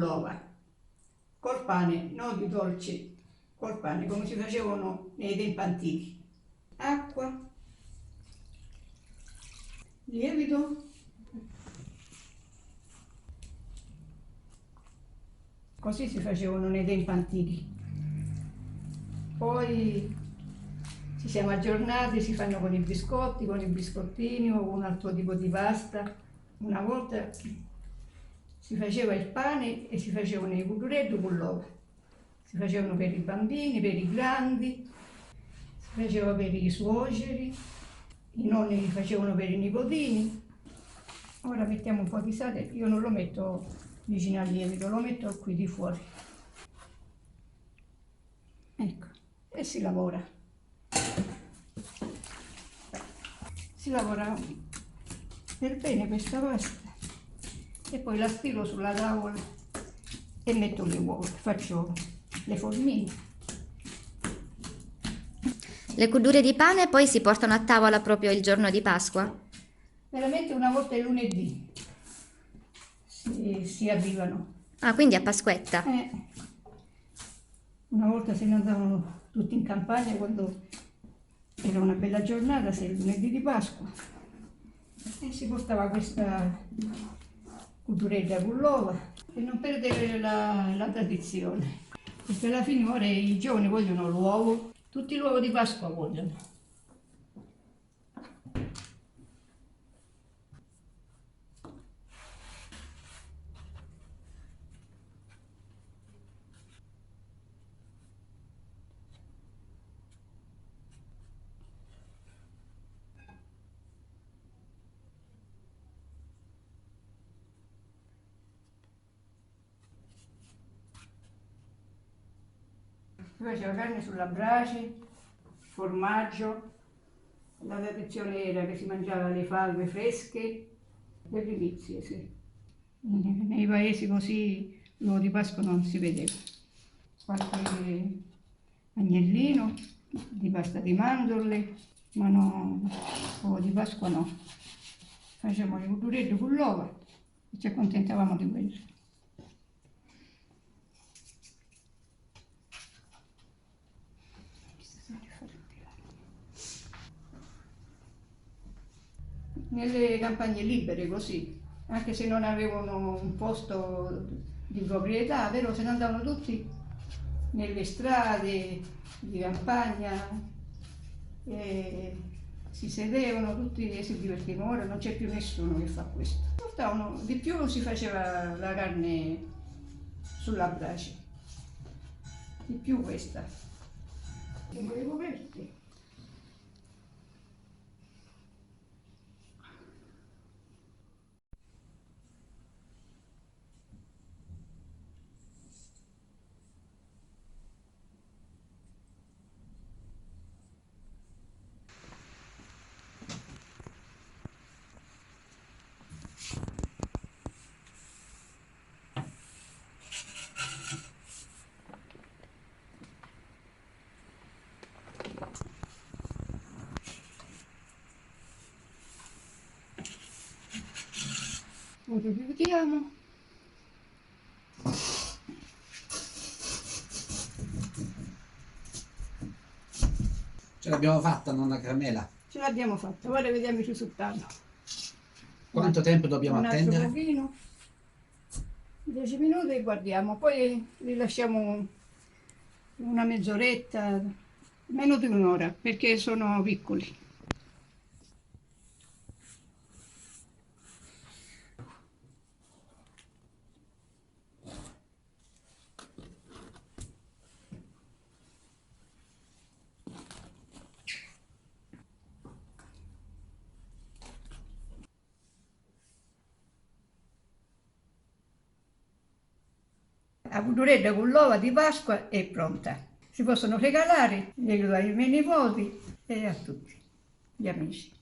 l'uova, col pane, non di dolce, col pane, come si facevano nei tempi antichi. Acqua, lievito, così si facevano nei tempi antichi. Poi ci siamo aggiornati, si fanno con i biscotti, con i biscottini o un altro tipo di pasta. Una volta si faceva il pane e si facevano i cucuretti con l'uovo. Si facevano per i bambini, per i grandi, si faceva per i suoceri, i nonni li facevano per i nipotini. Ora mettiamo un po' di sale, io non lo metto vicino al lievito, lo metto qui di fuori. Ecco, e si lavora. Si lavora per bene questa pasta e poi la stiro sulla tavola e metto le uova, faccio le formine. Le cudure di pane poi si portano a tavola proprio il giorno di Pasqua? Veramente una volta il lunedì si arrivano. Ah, quindi a Pasquetta? Una volta se ne andavano tutti in campagna quando era una bella giornata, se il lunedì di Pasqua, e si portava questa cuduretta con l'uova e non perdere la tradizione, perché alla fine ora i giovani vogliono l'uovo, tutti l'uovo di Pasqua vogliono. Si faceva carne sulla brace, formaggio, la tradizione era che si mangiava le falve fresche, le primizie, sì. Nei paesi così l'uovo di Pasqua non si vedeva. Qualche agnellino di pasta di mandorle, ma no, l'uovo di Pasqua no. Facevamo le cudurette con l'uova e ci accontentavamo di quello. Nelle campagne libere così, anche se non avevano un posto di proprietà, però se ne andavano tutti nelle strade di campagna e si sedevano tutti e si divertivano. Ora non c'è più nessuno che fa questo. Portavano, di più si faceva la carne sulla brace, di più questa. Tengo le coperte. Ora chiudiamo. Ce l'abbiamo fatta, nonna Carmela. Ce l'abbiamo fatta, ora vediamo il risultato. Quanto tempo dobbiamo attendere? Un altro pochino, 10 minuti e guardiamo, poi li lasciamo una mezz'oretta, meno di un'ora, perché sono piccoli. La cuduretta con l'uova di Pasqua è pronta. Si possono regalare, glielo dai ai miei nipoti e a tutti gli amici.